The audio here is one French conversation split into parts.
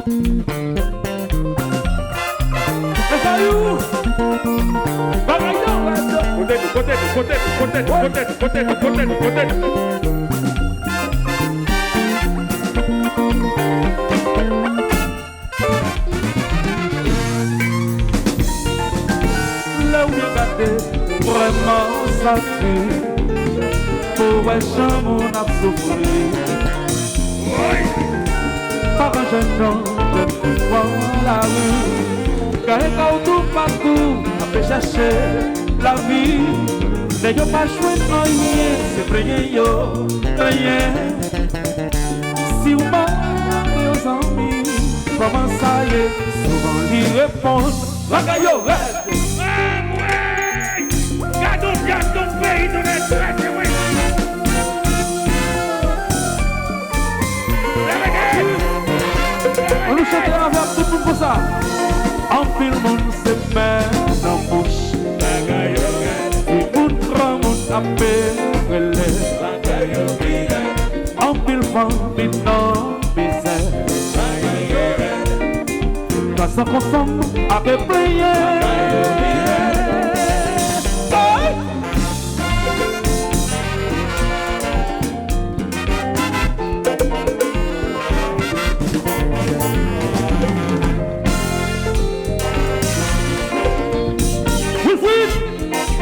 Là où il gâté, vraiment ça tue. Pour un champ, on a souffert. Par un jeune homme, je suis dans la rue. Car il y a tout partout, on peut chercher la vie. Mais y'a pas joué de rien, c'est rien, rien. Si vous parlez aux amis, comment ça y est, souvent ils répondent, Ragayo, Gardons bien ton pays de l'Est, oui. On nous chante avec tout le monde pour ça. En pile, monde se met dans la bouche. En pile vent, non, misère. Toi, ça consomme avec prière.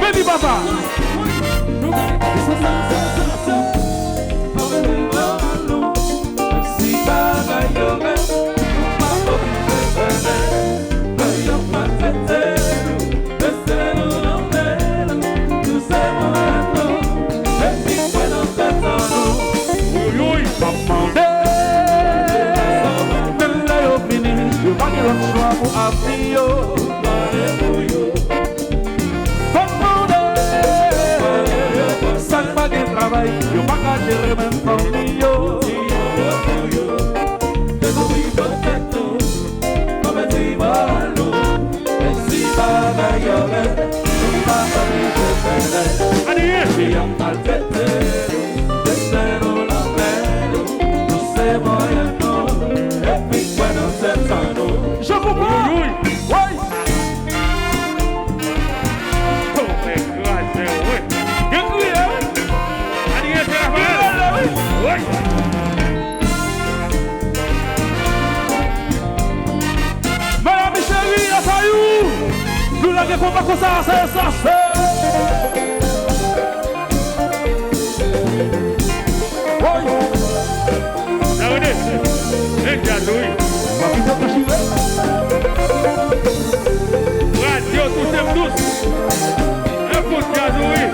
Baby Baba. Yo pa ka jere men famille yo. Te dobi poteto, come ti valo. E si paga yo me, non pa mi bene. Si am malfetero, desero la meno, non se vogliono, e mi bueno senzano. Je comprends. Oui. Madame chérie, la saillou, nous la qu'on va comme ça, c'est. Radio, tout est douce. Écoute, Gazoui.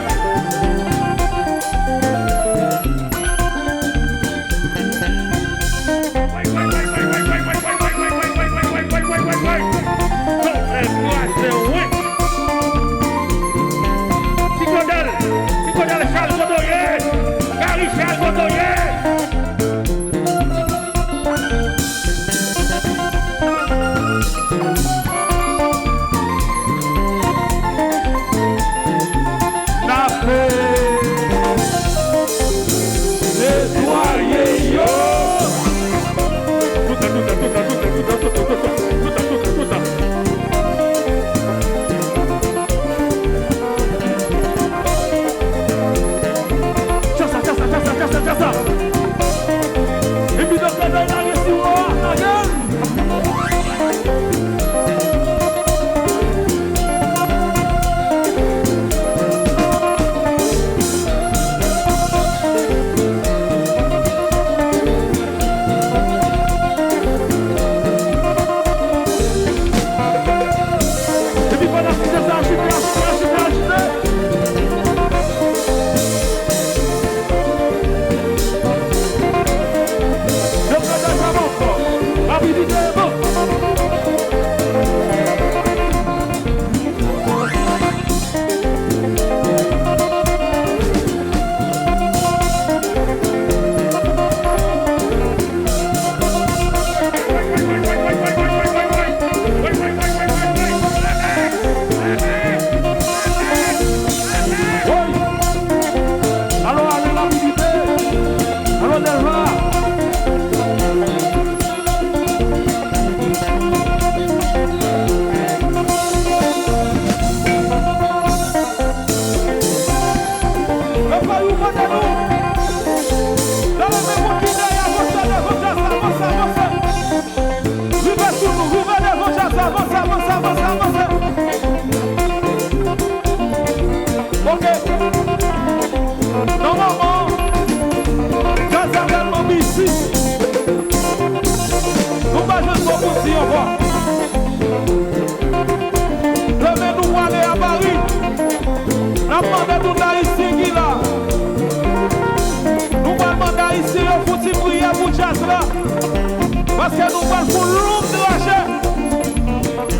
Parce que nous parlons pour l'homme de la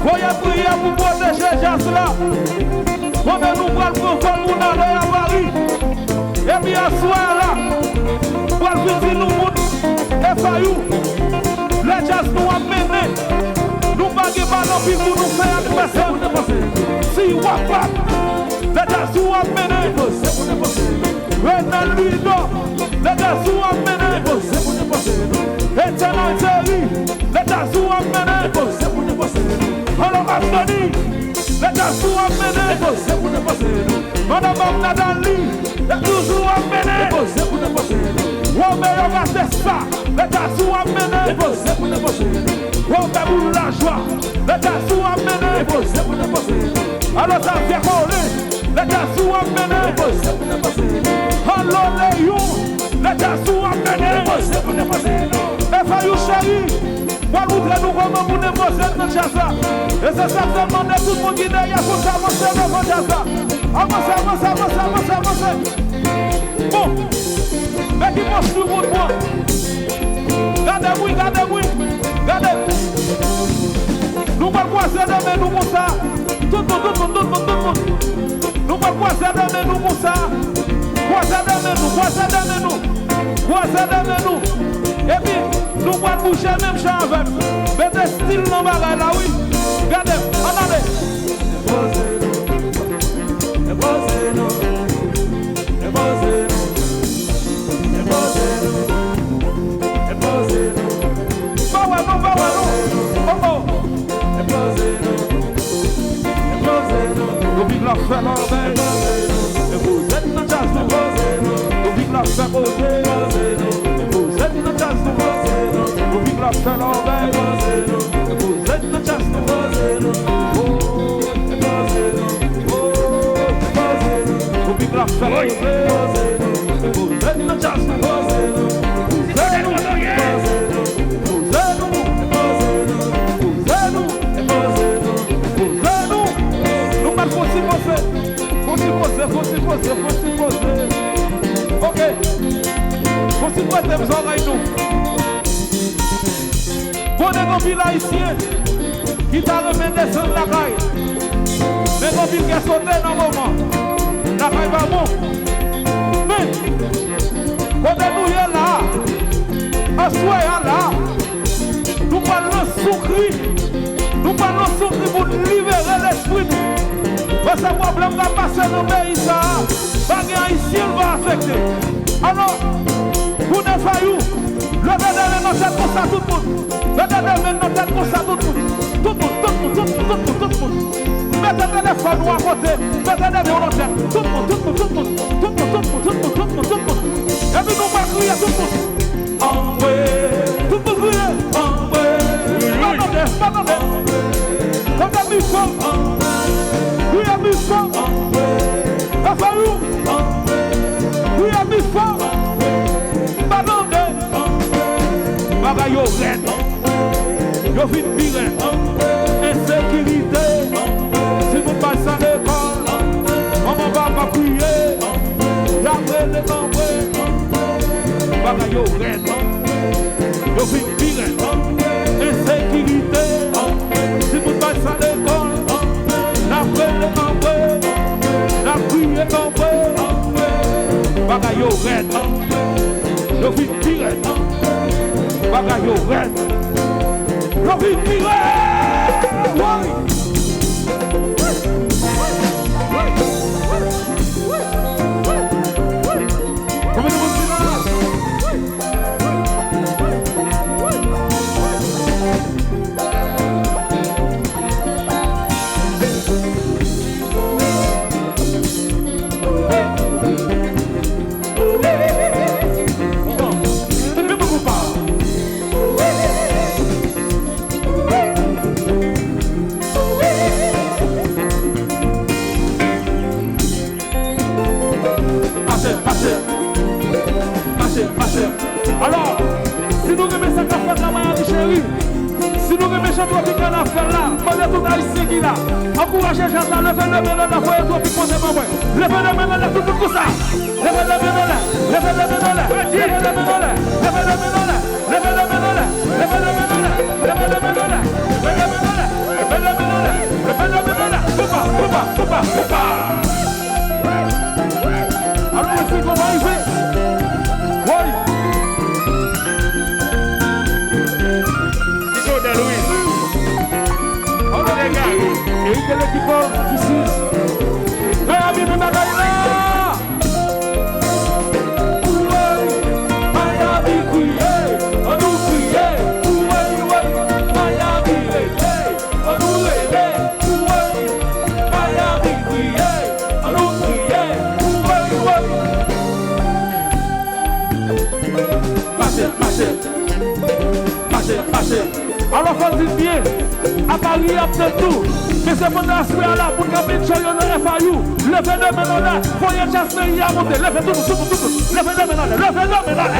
voyez prier pour protéger Jas là. Comment nous parlons pour nous aller à Paris. Et puis à soir là, pour le petit nous montre et faillou. Les Jas nous amènent. Nous ne pouvons pas nous faire adversaire. Si vous pas, les Jas nous amènent. Renan Ludo, les Jas nous amènent. Etienne Thierry, les Jas nous amènent. Alors Anthony, les Jas nous amènent. Madame Nadali, les toujours amènent. Roméo Batesta, les Jas nous amènent. Robert Boulajoie, les Jas nous amènent. Alors ça fait coller, les Jas nous amènent. Alors Léon, les Jas nous amènent. Et Fayou chéri, moi nous traînons comme pour déposer notre chasse là. Et c'est ça que je demande à tout le monde qui est derrière pour s'avancer dans notre chasse là. Avancez. Bon, mais qui mange tout le monde moi. Gardez-moi. Nous ne croisons pas demain nous comme ça. Tout le monde. Nous ne croisons pas demain nous comme ça. Croisez nous. Et puis, nous pouvons bouger même champ avec. Mais des styles non bagaille là, oui. Regardez, attendez. Nous vivons la fête en veille. Et vous êtes dans jazz, nous vivons la fête en veille. Vous êtes dans jazz, nous vivons la fête en veille. Vous êtes dans jazz, nous vivons la fête en veille. Vous êtes dans jazz, nous faut s'y poser. Ok. Faut s'y poser, vous oreilles nous. Bon, les gobis haïtiens qui t'a remis descendre la caille. Les gobis qui a sauté dans le moment. La caille va bon. Mais, quand nous y est là, en soyant là, nous parlons soucri. Nous parlons soucri pour libérer l'esprit. Parce que le problème va passer dans le pays, ça. Pas ici, il va affecter. Alors, pour ne faillir, levez notre tête pour ça tout le monde. Levez notre tête pour ça tout le monde. Tout le monde. Mettez les téléphone à côté. Mettez les volontaires. Tout le monde. Et puis nous allons crier tout le monde. Tout le monde crier. Attendez. Comme un micro. Oui, à mi fort. La faillou. Oui, à mi fort. Banande. Bagay yo red. Yo vite pire. Insécurité. Si vous passez à l'école, on va pas prier. J'appelle les membres. Bagay yo red. Yo vite pire. Insécurité. Si vous passez à l'école, la prière campé, bagay yo red, yo vit pire, bagay yo red, yo vit pire. Alors, si nous remettons ça qu'a fait la main chérie, si nous remettons tout ce qu'on a fait là, pendant tout haïtien qui là, encouragez les gens à lever le main dans la voie et tout poser ma main. Levez le main dans la tout comme ça. Levez le main dans la, levez le main dans la, levez le main dans la, levez le main dans la, levez le main dans la, levez le main dans la. Et il y a l'équipe ici. Mais à bien, là. Alors faut dire bien, à Paris il y a peut-être tout, mais c'est pour nous là pour camper de choyon dans FAU. Le phénomène là, faut y chasser y a monté, le phénomène le phénomène là, le phénomène là.